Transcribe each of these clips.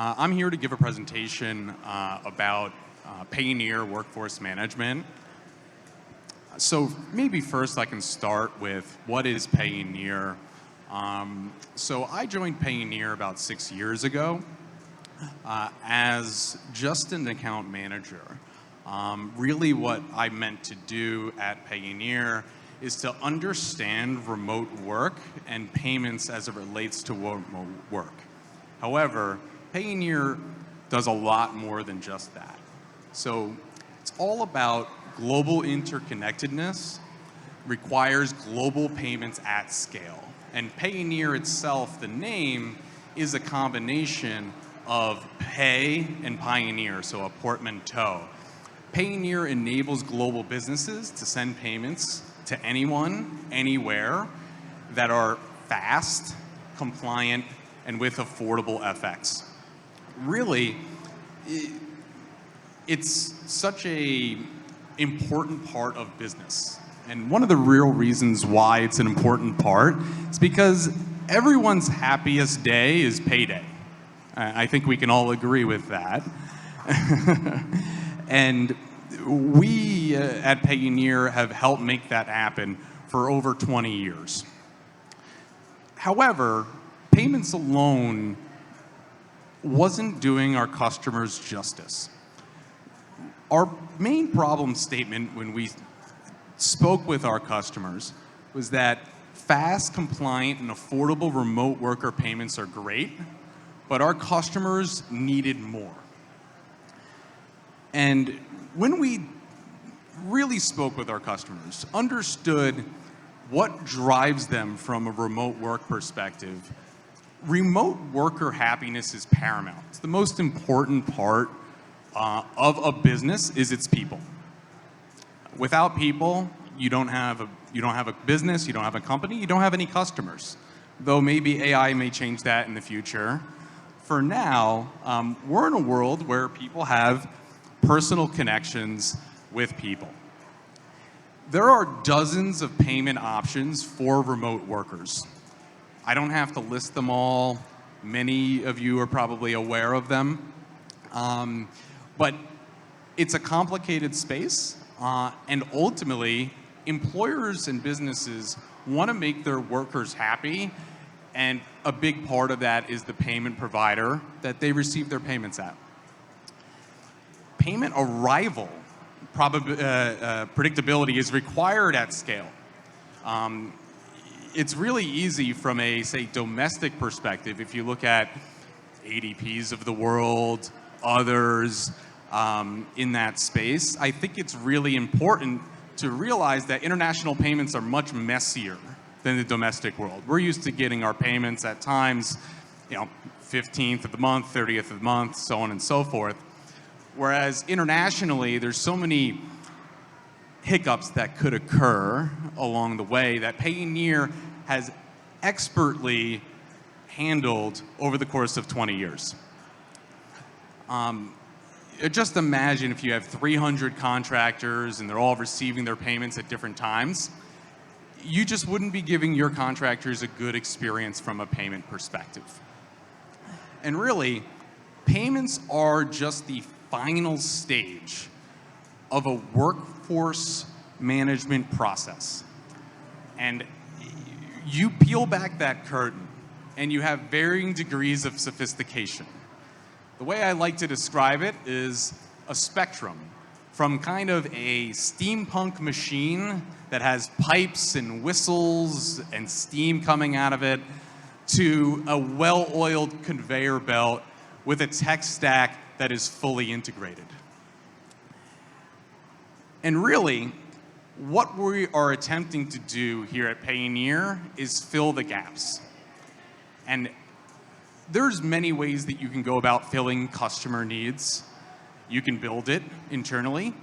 I'm here to give a presentation about Payoneer workforce management. So maybe first I can start with what is Payoneer. So I joined Payoneer about 6 years ago as just an account manager. Really what I meant to do at Payoneer is to understand remote work and payments as it relates to remote work. However, Payoneer does a lot more than just that. So it's all about global interconnectedness, requires global payments at scale. And Payoneer itself, the name, is a combination of pay and pioneer, so a portmanteau. Payoneer enables global businesses to send payments to anyone, anywhere, that are fast, compliant, and with affordable FX. Really, it's such an important part of business. And one of the real reasons why it's an important part is because everyone's happiest day is payday. I think we can all agree with that. And we at Payoneer have helped make that happen for over 20 years. However, payments alone wasn't doing our customers justice. Our main problem statement when we spoke with our customers was that fast, compliant, and affordable remote worker payments are great, but our customers needed more. And when we really spoke with our customers, understood what drives them from a remote work perspective, remote worker happiness is paramount. It's the most important part of a business is its people. Without people, you don't have a business, you don't have a company, you don't have any customers. Though maybe AI may change that in the future. For now, we're in a world where people have personal connections with people. There are dozens of payment options for remote workers. I don't have to list them all. Many of you are probably aware of them. But it's a complicated space, and ultimately, employers and businesses want to make their workers happy, and a big part of that is the payment provider that they receive their payments at. Payment arrival predictability is required at scale. It's really easy from a, say, domestic perspective. If you look at ADPs of the world, others in that space, I think it's really important to realize that international payments are much messier than the domestic world. We're used to getting our payments at times, 15th of the month, 30th of the month, so on and so forth. Whereas internationally, there's so many hiccups that could occur along the way that Payoneer has expertly handled over the course of 20 years. Just imagine if you have 300 contractors and they're all receiving their payments at different times. You just wouldn't be giving your contractors a good experience from a payment perspective. And really, payments are just the final stage of a workforce management process. And you peel back that curtain and you have varying degrees of sophistication. The way I like to describe it is a spectrum from kind of a steampunk machine that has pipes and whistles and steam coming out of it to a well-oiled conveyor belt with a tech stack that is fully integrated. And really, what we are attempting to do here at Payoneer is fill the gaps. And there's many ways that you can go about filling customer needs. You can build it internally.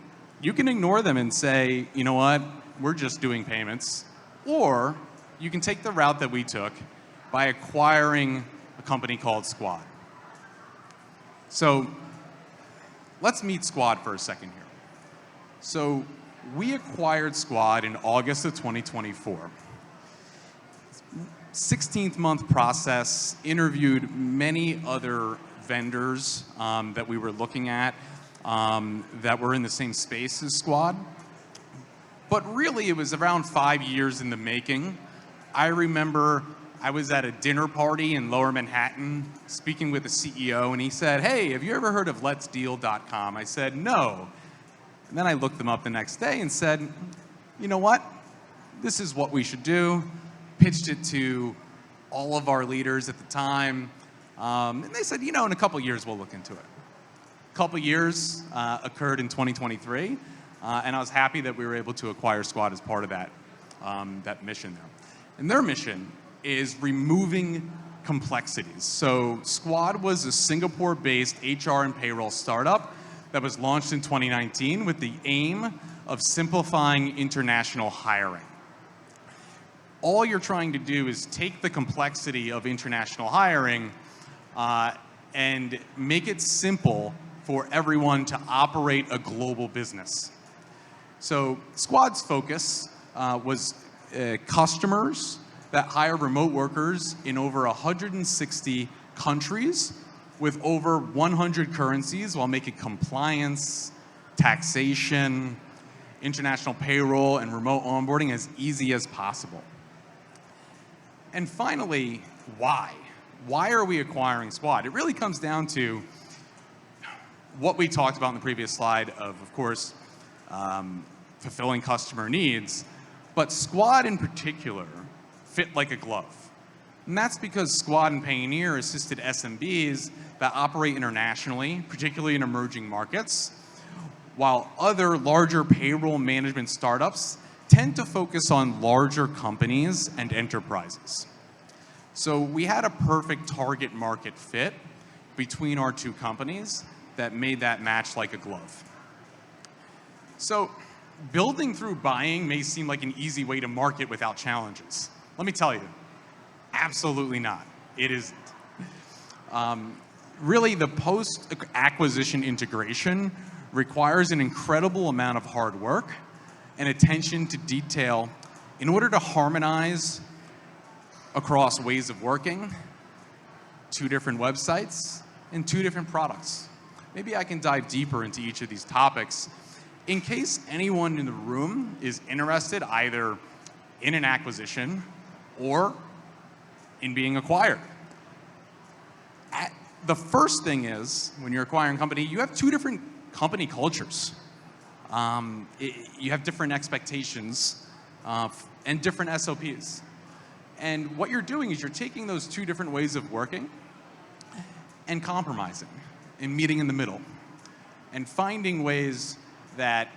You can ignore them and say, you know what, we're just doing payments. Or you can take the route that we took by acquiring a company called Squad. So let's meet Squad for a second here. So we acquired Squad in August of 2024. 16th month process, interviewed many other vendors that we were looking at that were in the same space as Squad. But really, it was around 5 years in the making. I remember I was at a dinner party in Lower Manhattan speaking with the CEO, and he said, "Hey, have you ever heard of letsdeal.com?" I said, "No." And then I looked them up the next day and said, "You know what? This is what we should do." Pitched it to all of our leaders at the time. And they said, "You know, in a couple years, we'll look into it." A couple years occurred in 2023. And I was happy that we were able to acquire Squad as part of that, that mission there. And their mission is removing complexities. So Squad was a Singapore-based HR and payroll startup that was launched in 2019 with the aim of simplifying international hiring. All you're trying to do is take the complexity of international hiring and make it simple for everyone to operate a global business. So Squad's focus was customers that hire remote workers in over 160 countries with over 100 currencies while making compliance, taxation, international payroll, and remote onboarding as easy as possible. And finally, why? Why are we acquiring Squad? It really comes down to what we talked about in the previous slide of course, fulfilling customer needs, but Squad in particular fit like a glove. And that's because Squad and Payoneer assisted SMBs that operate internationally, particularly in emerging markets, while other larger payroll management startups tend to focus on larger companies and enterprises. So we had a perfect target market fit between our two companies that made that match like a glove. So building through buying may seem like an easy way to market without challenges. Let me tell you, absolutely not. It isn't. Really, the post-acquisition integration requires an incredible amount of hard work and attention to detail in order to harmonize across ways of working, 2 different websites, and 2 different products. Maybe I can dive deeper into each of these topics in case anyone in the room is interested either in an acquisition or in being acquired. The first thing is, when you're acquiring a company, you have 2 different company cultures. You have different expectations and different SOPs. And what you're doing is you're taking those 2 different ways of working and compromising and meeting in the middle and finding ways that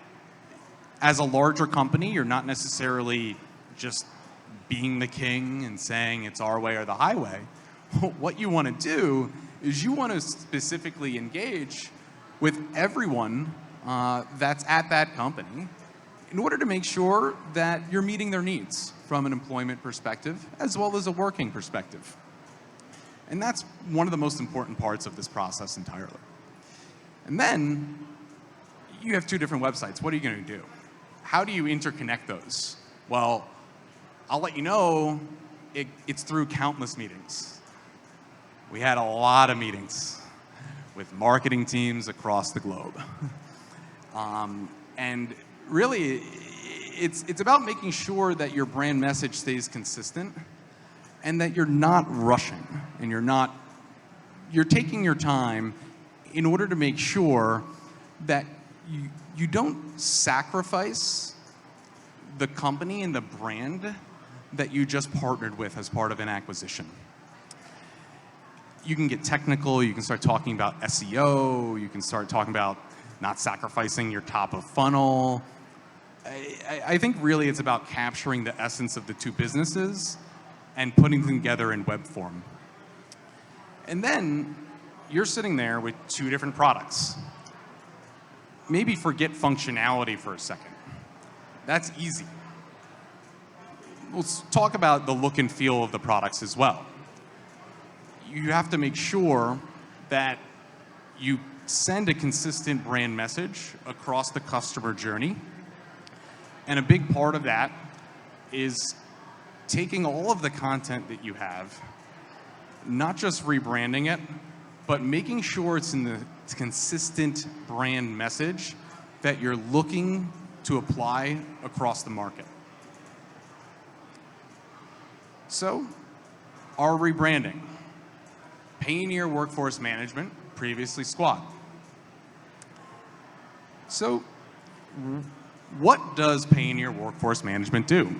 as a larger company, you're not necessarily just being the king and saying it's our way or the highway. What you want to do is you want to specifically engage with everyone that's at that company in order to make sure that you're meeting their needs from an employment perspective as well as a working perspective. And that's one of the most important parts of this process entirely. And then you have 2 different websites. What are you going to do? How do you interconnect those? Well, I'll let you know, it's through countless meetings. We had a lot of meetings with marketing teams across the globe. And really, it's about making sure that your brand message stays consistent and that you're not rushing and you're taking your time in order to make sure that you don't sacrifice the company and the brand that you just partnered with as part of an acquisition. You can get technical, you can start talking about SEO, you can start talking about not sacrificing your top of funnel. I think really it's about capturing the essence of the 2 businesses and putting them together in web form. And then you're sitting there with 2 different products. Maybe forget functionality for a second. That's easy. Let's talk about the look and feel of the products as well. You have to make sure that you send a consistent brand message across the customer journey. And a big part of that is taking all of the content that you have, not just rebranding it, but making sure it's in the consistent brand message that you're looking to apply across the market. So, our rebranding. Payoneer Workforce Management, previously Squad. So, what does Payoneer Workforce Management do?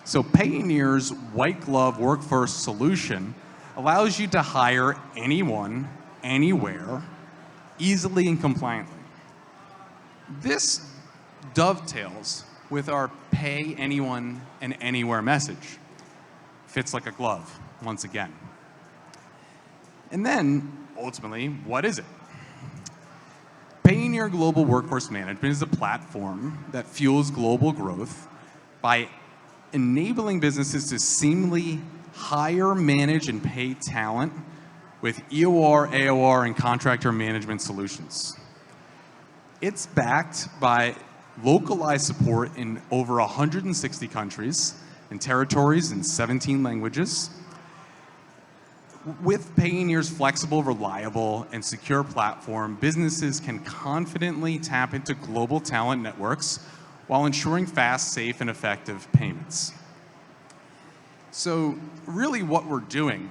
So Payoneer's white glove workforce solution allows you to hire anyone, anywhere, easily and compliantly. This dovetails with our pay anyone and anywhere message. Fits like a glove, once again. And then, ultimately, what is it? Payoneer Global Workforce Management is a platform that fuels global growth by enabling businesses to seamlessly hire, manage, and pay talent with EOR, AOR, and contractor management solutions. It's backed by localized support in over 160 countries and territories in 17 languages. With Payoneer's flexible, reliable, and secure platform, businesses can confidently tap into global talent networks while ensuring fast, safe, and effective payments. So really what we're doing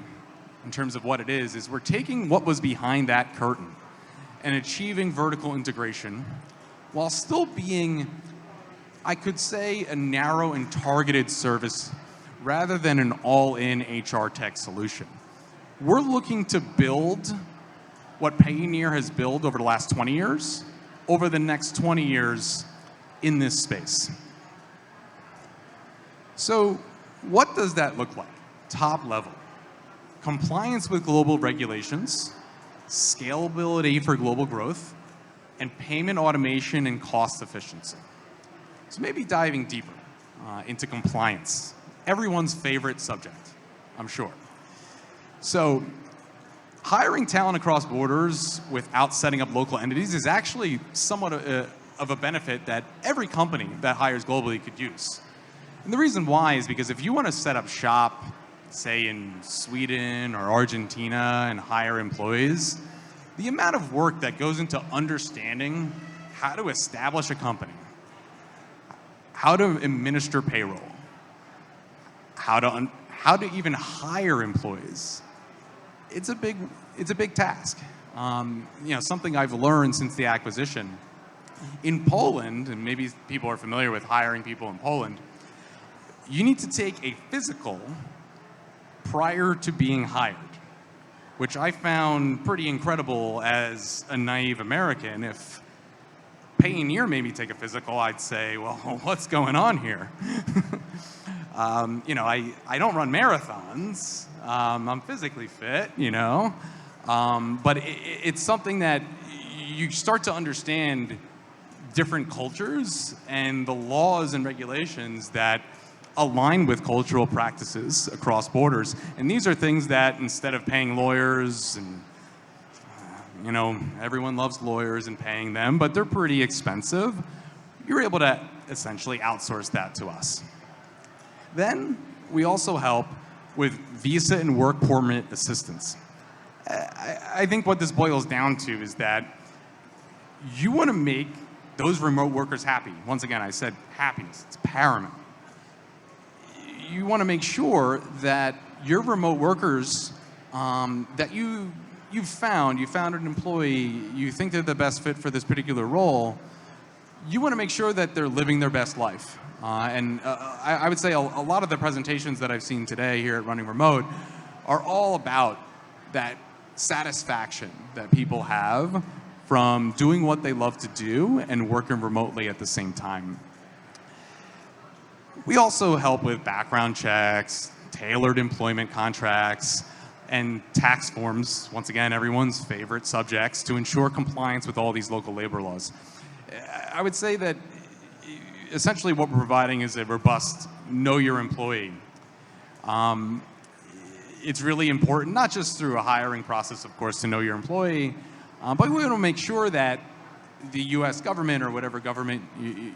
in terms of what it is we're taking what was behind that curtain and achieving vertical integration while still being, I could say, a narrow and targeted service rather than an all-in HR tech solution. We're looking to build what Payoneer has built over the last 20 years, over the next 20 years in this space. So what does that look like? Top level. Compliance with global regulations, scalability for global growth, and payment automation and cost efficiency. So maybe diving deeper into compliance. Everyone's favorite subject, I'm sure. So hiring talent across borders without setting up local entities is actually somewhat of a benefit that every company that hires globally could use. And the reason why is because if you want to set up shop, say in Sweden or Argentina, and hire employees, the amount of work that goes into understanding how to establish a company, how to administer payroll, how to even hire employees, it's a big task. Something I've learned since the acquisition. In Poland, and maybe people are familiar with hiring people in Poland, you need to take a physical prior to being hired, which I found pretty incredible as a naive American. If Payoneer made me take a physical, I'd say, well, what's going on here? I don't run marathons. I'm physically fit, but it's something that you start to understand different cultures and the laws and regulations that align with cultural practices across borders. And these are things that instead of paying lawyers and everyone loves lawyers and paying them, but they're pretty expensive, you're able to essentially outsource that to us. Then we also help with visa and work permit assistance. I think what this boils down to is that you want to make those remote workers happy. Once again, I said happiness, it's paramount. You want to make sure that your remote workers that you found an employee, you think they're the best fit for this particular role, you want to make sure that they're living their best life. I would say a lot of the presentations that I've seen today here at Running Remote are all about that satisfaction that people have from doing what they love to do and working remotely at the same time. We also help with background checks, tailored employment contracts, and tax forms, once again, everyone's favorite subjects, to ensure compliance with all these local labor laws. I would say that essentially what we're providing is a robust know your employee. It's really important, not just through a hiring process, of course, to know your employee, but we want to make sure that the US government or whatever government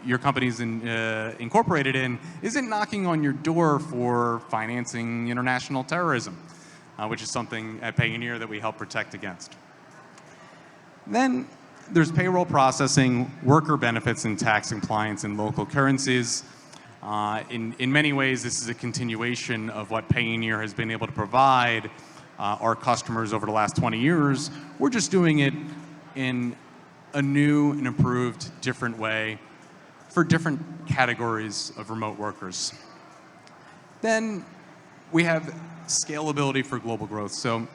your company's incorporated in isn't knocking on your door for financing international terrorism, which is something at Payoneer that we help protect against. Then there's payroll processing, worker benefits, and tax compliance in local currencies. In many ways, this is a continuation of what Payoneer has been able to provide our customers over the last 20 years. We're just doing it in a new and improved, different way for different categories of remote workers. Then we have scalability for global growth. So,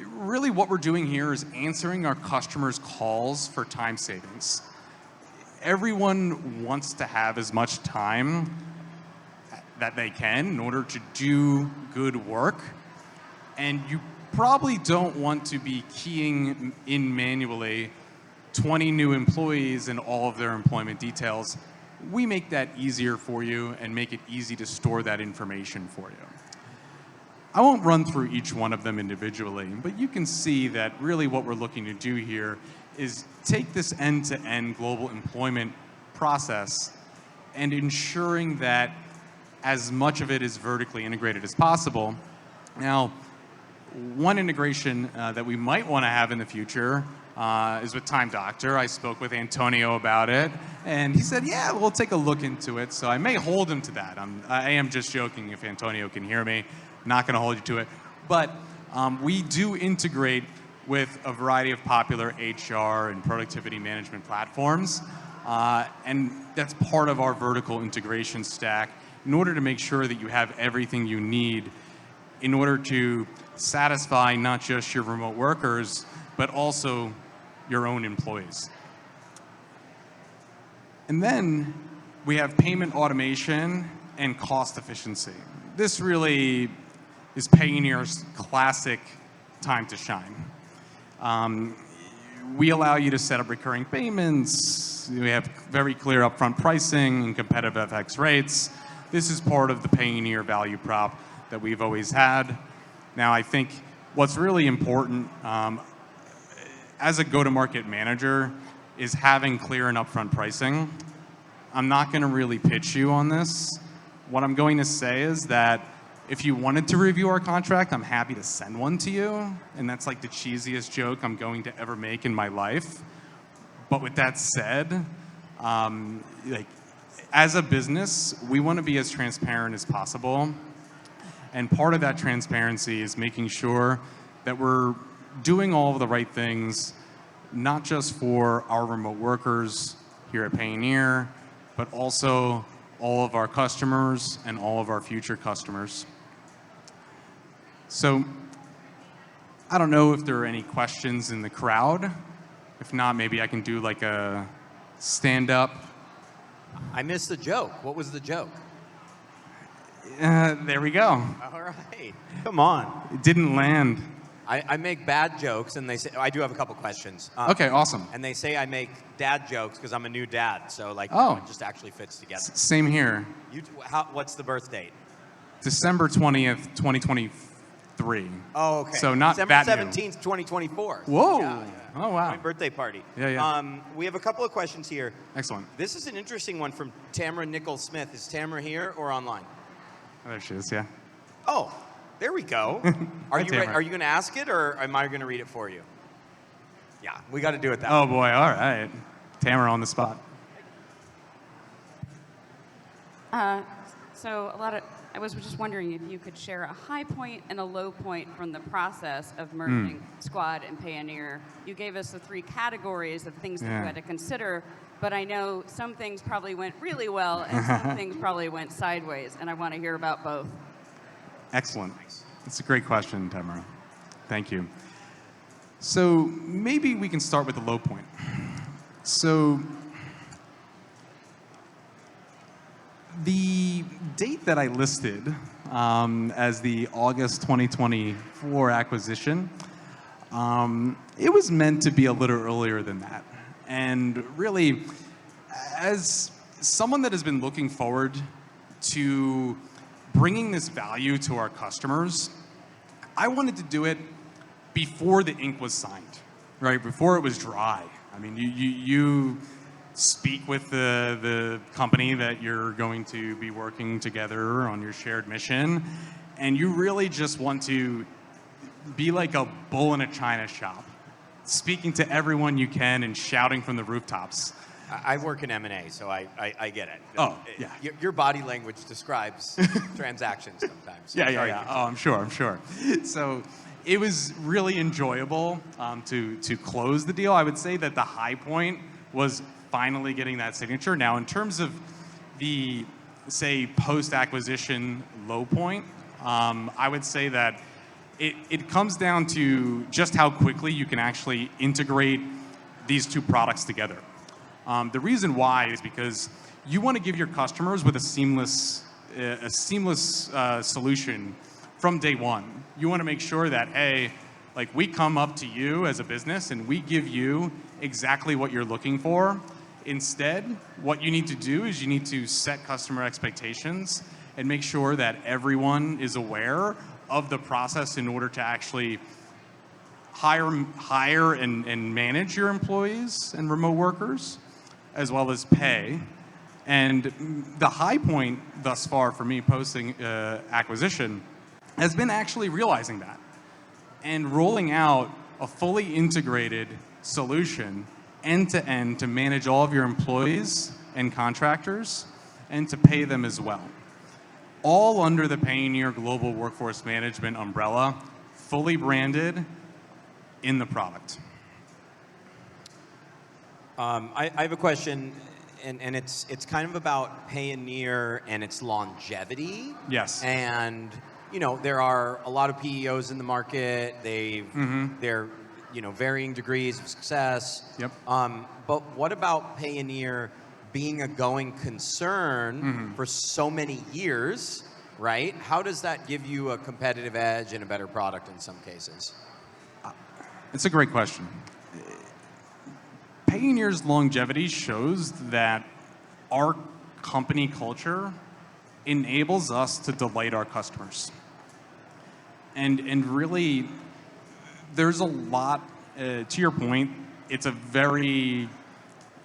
really what we're doing here is answering our customers' calls for time savings. Everyone wants to have as much time that they can in order to do good work. And you probably don't want to be keying in manually 20 new employees and all of their employment details. We make that easier for you and make it easy to store that information for you. I won't run through each one of them individually, but you can see that really what we're looking to do here is take this end-to-end global employment process and ensuring that as much of it is vertically integrated as possible. Now, one integration that we might want to have in the future is with Time Doctor. I spoke with Antonio about it, and he said, yeah, we'll take a look into it. So I may hold him to that. I am just joking if Antonio can hear me. Not going to hold you to it. But we do integrate with a variety of popular HR and productivity management platforms. And that's part of our vertical integration stack in order to make sure that you have everything you need in order to satisfy not just your remote workers, but also your own employees. And then we have payment automation and cost efficiency. This really is Payoneer's classic time to shine. We allow you to set up recurring payments. We have very clear upfront pricing and competitive FX rates. This is part of the Payoneer value prop that we've always had. Now, I think what's really important as a go-to-market manager is having clear and upfront pricing. I'm not going to really pitch you on this. What I'm going to say is that if you wanted to review our contract, I'm happy to send one to you. And that's like the cheesiest joke I'm going to ever make in my life. But with that said, as a business, we want to be as transparent as possible. And part of that transparency is making sure that we're doing all of the right things, not just for our remote workers here at Payoneer, but also all of our customers and all of our future customers. So I don't know if there are any questions in the crowd. If not, maybe I can do like a stand-up. I missed the joke. What was the joke? There we go. All right. Come on. It didn't land. I make bad jokes, and they say, I do have a couple questions. Okay, awesome. And they say I make dad jokes because I'm a new dad, so like, oh. It just actually fits together. Same here. What's the birth date? December 20th, 2023. Oh, okay. So not December that 17th, 2024. Whoa. Yeah. Oh, wow. My birthday party. Yeah. We have a couple of questions here. Excellent. This is an interesting one from Tamara Nichols-Smith. Is Tamara here or online? Oh, there she is, yeah. Oh, there we go. Are you going to ask it, or am I going to read it for you? Yeah, we got to do it that way. Oh, boy. All right. Tamara on the spot. I was just wondering if you could share a high point and a low point from the process of merging Squad and Payoneer. You gave us the 3 categories of things that you had to consider, but I know some things probably went really well and some things probably went sideways, and I want to hear about both. Excellent. That's a great question, Tamara. Thank you. So maybe we can start with the low point. So the date that I listed as the August 2024 acquisition, it was meant to be a little earlier than that. And really, as someone that has been looking forward to bringing this value to our customers, I wanted to do it before the ink was signed, right? Before it was dry. I mean, you speak with the company that you're going to be working together on your shared mission, and you really just want to be like a bull in a china shop speaking to everyone you can and shouting from the rooftops. I work in M&A, so I get it. Oh, yeah. Your body language describes transactions sometimes. Yeah. Oh, I'm sure. So it was really enjoyable to close the deal. I would say that the high point was finally getting that signature. Now, in terms of the, say, post-acquisition low point, I would say that it comes down to just how quickly you can actually integrate these two products together. The reason why is because you want to give your customers with a seamless solution from day one. You want to make sure that, hey, like we come up to you as a business and we give you exactly what you're looking for. Instead, what you need to do is you need to set customer expectations and make sure that everyone is aware of the process in order to actually hire and manage your employees and remote workers, as well as pay. And the high point thus far for me posting acquisition has been actually realizing that and rolling out a fully integrated solution end-to-end to manage all of your employees and contractors and to pay them as well. All under the Payoneer Global Workforce Management umbrella, fully branded in the product. I have a question, and it's kind of about Payoneer and its longevity. Yes. And there are a lot of PEOs in the market. They're varying degrees of success. Yep. But what about Payoneer being a going concern for so many years, right? How does that give you a competitive edge and a better product in some cases? It's a great question. Payoneer's longevity shows that our company culture enables us to delight our customers. And really, there's a lot, to your point, it's a very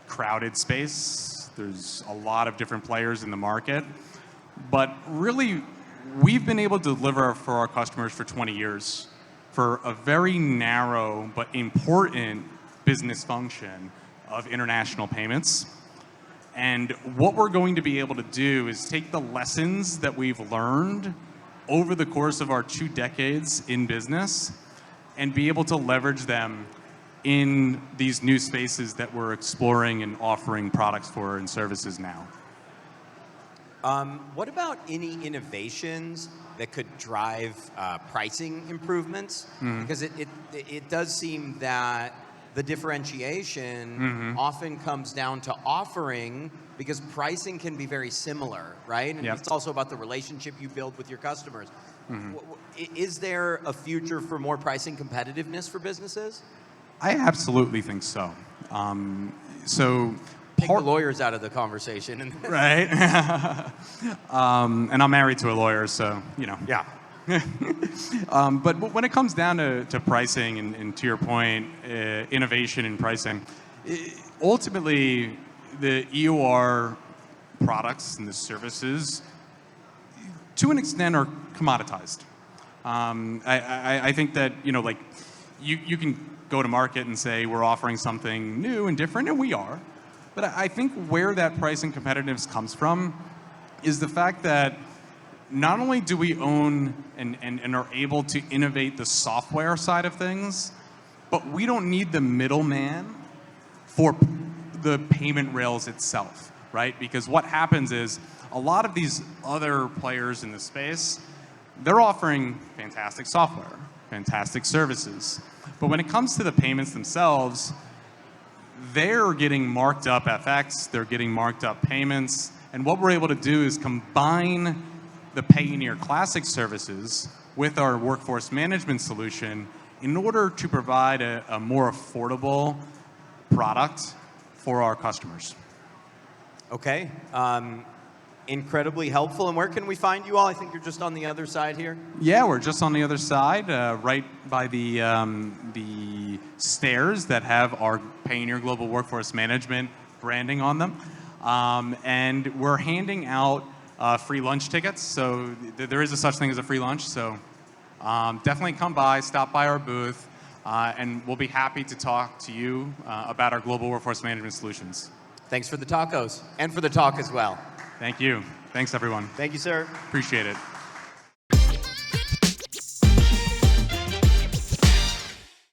crowded space. There's a lot of different players in the market. But really, we've been able to deliver for our customers for 20 years for a very narrow but important business function of international payments. And what we're going to be able to do is take the lessons that we've learned over the course of our 2 decades in business and be able to leverage them in these new spaces that we're exploring and offering products for and services now. What about any innovations that could drive pricing improvements? Because it does seem that the differentiation often comes down to offering, because pricing can be very similar, right? And it's also about the relationship you build with your customers. Is there a future for more pricing competitiveness for businesses? I absolutely think so. Take the lawyers out of the conversation. Right? And I'm married to a lawyer, so, Yeah. But when it comes down to pricing and to your point, innovation in pricing, ultimately the EOR products and the services, to an extent, are commoditized. I think that you can go to market and say we're offering something new and different, and we are. But I think where that pricing competitiveness comes from is the fact that not only do we own and are able to innovate the software side of things, but we don't need the middleman for the payment rails itself, right? Because what happens is a lot of these other players in the space, they're offering fantastic software, fantastic services. But when it comes to the payments themselves, they're getting marked up FX, they're getting marked up payments, and what we're able to do is combine the Payoneer Classic services with our workforce management solution in order to provide a more affordable product for our customers. Okay. Incredibly helpful. And where can we find you all? I think you're just on the other side here. Yeah, we're just on the other side, right by the stairs that have our Payoneer Global Workforce Management branding on them. And we're handing out free lunch tickets. So there is a such thing as a free lunch. So definitely come by, stop by our booth. and we'll be happy to talk to you about our global workforce management solutions. Thanks for the tacos and for the talk as well. Thank you. Thanks, everyone. Thank you, sir. Appreciate it.